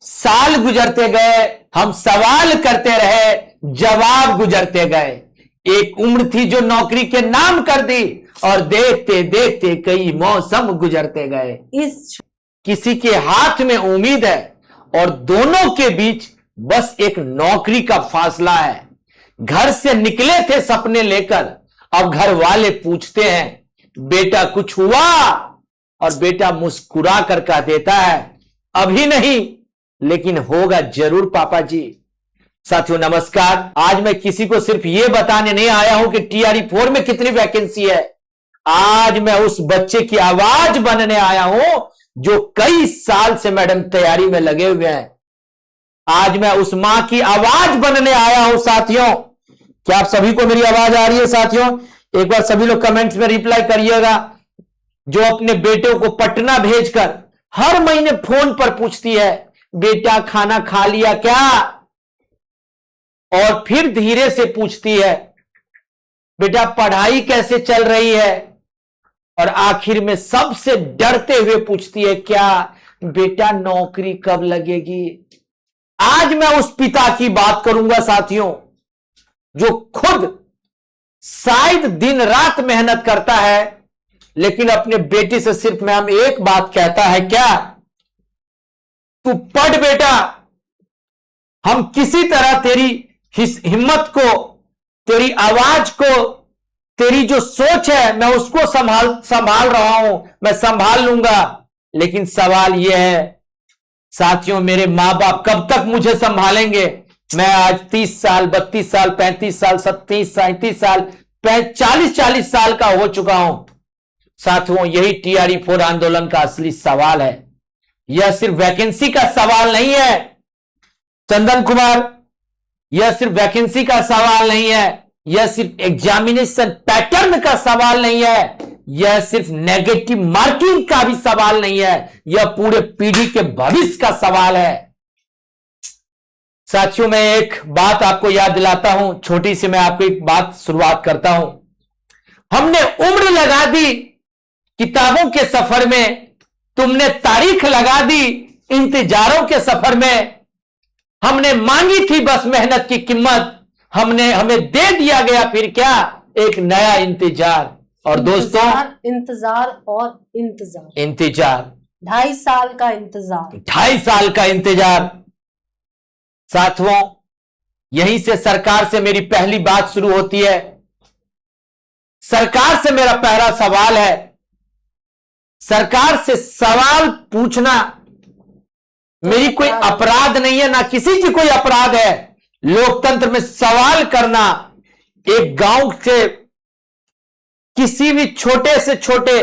साल गुजरते गए, हम सवाल करते रहे, जवाब गुजरते गए। एक उम्र थी जो नौकरी के नाम कर दी, और देखते देखते कई मौसम गुजरते गए। किसी के हाथ में उम्मीद है और दोनों के बीच बस एक नौकरी का फासला है। घर से निकले थे सपने लेकर, अब घर वाले पूछते हैं बेटा कुछ हुआ, और बेटा मुस्कुरा कर कह देता है अभी नहीं, लेकिन होगा जरूर पापा जी। साथियों नमस्कार, आज मैं किसी को सिर्फ यह बताने नहीं आया हूं कि टीआरई 4 में कितनी वैकेंसी है। आज मैं उस बच्चे की आवाज बनने आया हूं जो कई साल से मैडम तैयारी में लगे हुए हैं। आज मैं उस मां की आवाज बनने आया हूं। साथियों, क्या आप सभी को मेरी आवाज आ रही है? साथियों, एक बार सभी लोग कमेंट्स में रिप्लाई करिएगा। जो अपने बेटों को पटना भेजकर हर महीने फोन पर पूछती है बेटा खाना खा लिया क्या, और फिर धीरे से पूछती है बेटा पढ़ाई कैसे चल रही है, और आखिर में सबसे डरते हुए पूछती है क्या बेटा नौकरी कब लगेगी। आज मैं उस पिता की बात करूंगा साथियों, जो खुद शायद दिन रात मेहनत करता है, लेकिन अपने बेटी से सिर्फ मैम एक बात कहता है क्या, तू पढ़ बेटा, हम किसी तरह तेरी हिम्मत को, तेरी आवाज को, तेरी जो सोच है मैं उसको संभाल रहा हूं, मैं संभाल लूंगा। लेकिन सवाल यह है साथियों, मेरे मां बाप कब तक मुझे संभालेंगे? मैं आज 30 साल, 32 साल, 35 साल, 37, 37 साल, 40 साल का हो चुका हूं। साथियों, यही टीआरई 4 आंदोलन का असली सवाल है। यह सिर्फ वैकेंसी का सवाल नहीं है चंदन कुमार, यह सिर्फ वैकेंसी का सवाल नहीं है, यह सिर्फ एग्जामिनेशन पैटर्न का सवाल नहीं है, यह सिर्फ नेगेटिव मार्किंग का भी सवाल नहीं है, यह पूरे पीढ़ी के भविष्य का सवाल है। साथियों, मैं एक बात आपको याद दिलाता हूं, छोटी सी मैं आपको एक बात शुरुआत करता हूं। हमने उम्र लगा दी किताबों के सफर में, तुमने तारीख लगा दी इंतजारों के सफर में। हमने मांगी थी बस मेहनत की कीमत, हमें दे दिया गया फिर क्या, एक नया इंतजार। और दोस्तों, इंतजार और इंतजार 2.5 साल का इंतजार, 2.5 साल का इंतजार। साथियों, यहीं से सरकार से मेरी पहली बात शुरू होती है। सरकार से मेरा पहला सवाल है, सरकार से सवाल पूछना मेरी कोई अपराध नहीं है, ना किसी की कोई अपराध है। लोकतंत्र में सवाल करना एक गांव से किसी भी छोटे से छोटे,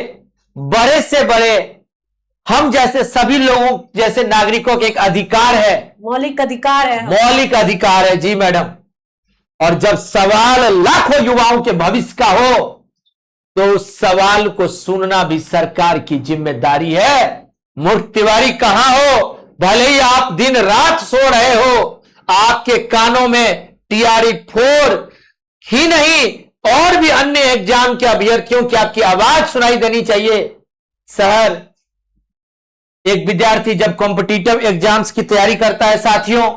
बड़े से बड़े, हम जैसे सभी लोगों जैसे नागरिकों के एक अधिकार है, मौलिक अधिकार है, मौलिक अधिकार है। जी मैडम, और जब सवाल लाखों युवाओं के भविष्य का हो, तो उस सवाल को सुनना भी सरकार की जिम्मेदारी है। मूर्ख तिवारी कहां हो, भले ही आप दिन रात सो रहे हो, आपके कानों में टीआरई 4 ही नहीं और भी अन्य एग्जाम के अभ्यर्थियों की आपकी आवाज सुनाई देनी चाहिए। सर, एक विद्यार्थी जब कॉम्पिटिटिव एग्जाम्स की तैयारी करता है साथियों,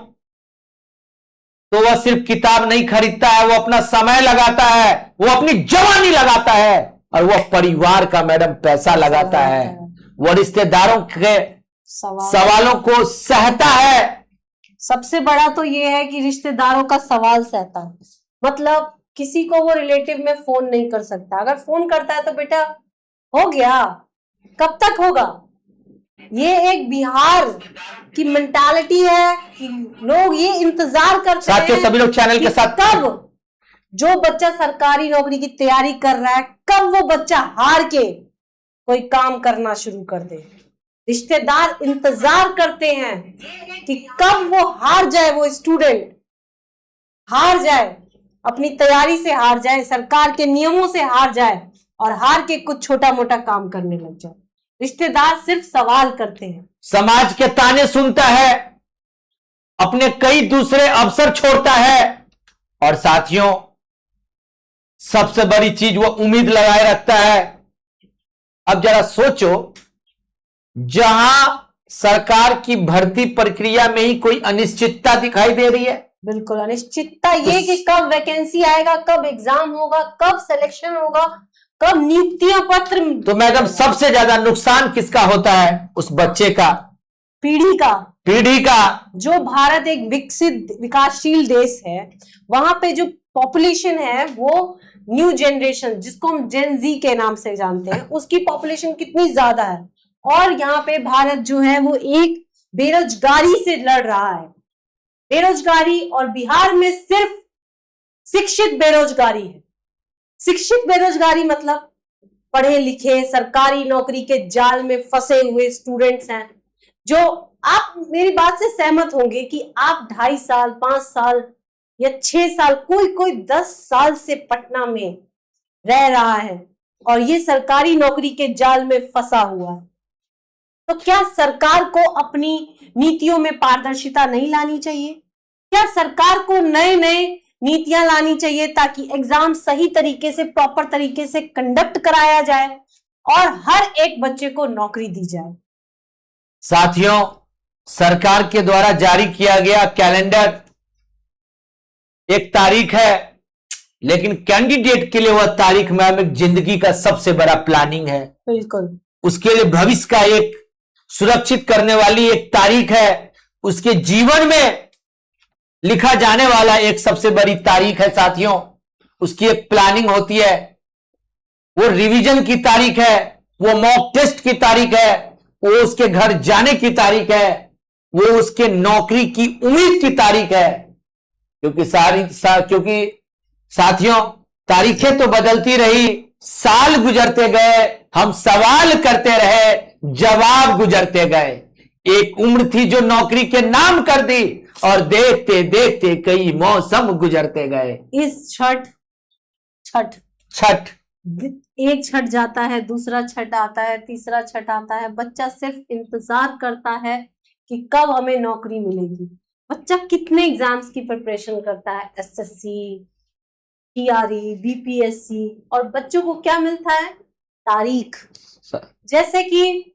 तो वह सिर्फ किताब नहीं खरीदता है, वो अपना समय लगाता है, वो अपनी जवानी लगाता है, और वह परिवार का मैडम पैसा लगाता है, वह रिश्तेदारों के सवालों को सहता है। सबसे बड़ा तो यह है कि रिश्तेदारों का सवाल सहता है, मतलब किसी को वो रिलेटिव में फोन नहीं कर सकता। अगर फोन करता है तो बेटा हो गया, कब तक होगा। ये एक बिहार की मेंटालिटी है कि लोग ये इंतजार करते हैं, सभी लोग चैनल के साथ, कब जो बच्चा सरकारी नौकरी की तैयारी कर रहा है, कब वो बच्चा हार के कोई काम करना शुरू कर दे। रिश्तेदार इंतजार करते हैं कि कब वो हार जाए, वो स्टूडेंट हार जाए, अपनी तैयारी से हार जाए, सरकार के नियमों से हार जाए, और हार के कुछ छोटा मोटा काम करने लग जाए। रिश्तेदार सिर्फ सवाल करते हैं, समाज के ताने सुनता है, अपने कई दूसरे अवसर छोड़ता है, और साथियों सबसे बड़ी चीज वो उम्मीद लगाए रखता है। अब जरा सोचो, जहां सरकार की भर्ती प्रक्रिया में ही कोई अनिश्चितता दिखाई दे रही है। बिल्कुल अनिश्चितता ये कि कब वैकेंसी आएगा, कब एग्जाम होगा, कब सिलेक्शन होगा, कब नियुक्तियां पत्र। तो मैडम सबसे ज्यादा नुकसान किसका होता है? उस बच्चे का, पीढ़ी का। जो भारत एक विकसित विकासशील देश है, वहां पे जो पॉपुलेशन है वो न्यू जनरेशन, जिसको हम जेन जी के नाम से जानते हैं, उसकी पॉपुलेशन कितनी ज्यादा है। और यहाँ पे भारत जो है वो एक बेरोजगारी से लड़ रहा है, बेरोजगारी। और बिहार में सिर्फ शिक्षित बेरोजगारी है। शिक्षित बेरोजगारी मतलब पढ़े लिखे सरकारी नौकरी के जाल में फंसे हुए स्टूडेंट्स हैं, जो आप मेरी बात से सहमत होंगे कि आप 2.5 साल, 5 साल या 6 साल, कोई 10 साल से पटना में रह रहा है और ये सरकारी नौकरी के जाल में फंसा हुआ है। तो क्या सरकार को अपनी नीतियों में पारदर्शिता नहीं लानी चाहिए? क्या सरकार को नए नए नीतियां लानी चाहिए ताकि एग्जाम सही तरीके से, प्रॉपर तरीके से कंडक्ट कराया जाए और हर एक बच्चे को नौकरी दी जाए? साथियों, सरकार के द्वारा जारी किया गया कैलेंडर एक तारीख है, लेकिन कैंडिडेट के लिए वह तारीख मैम एक जिंदगी का सबसे बड़ा प्लानिंग है। बिल्कुल, उसके लिए भविष्य का एक सुरक्षित करने वाली एक तारीख है, उसके जीवन में लिखा जाने वाला एक सबसे बड़ी तारीख है। साथियों, उसकी एक प्लानिंग होती है, वो रिवीजन की तारीख है, वो मॉक टेस्ट की तारीख है, वो उसके घर जाने की तारीख है, वो उसके नौकरी की उम्मीद की तारीख है। क्योंकि साथियों, तारीखें तो बदलती रही, साल गुजरते गए, हम सवाल करते रहे, जवाब गुजरते गए। एक उम्र थी जो नौकरी के नाम कर दी और देखते देखते कई मौसम गुजरते गए। इस छठ एक छठ जाता है, दूसरा छठ आता है, तीसरा छठ आता है, बच्चा सिर्फ इंतजार करता है कि कब हमें नौकरी मिलेगी। बच्चा कितने एग्जाम्स की प्रिपरेशन करता है, एसएससी, टीआरई, बीपीएससी, और बच्चों को क्या मिलता है? तारीख। जैसे कि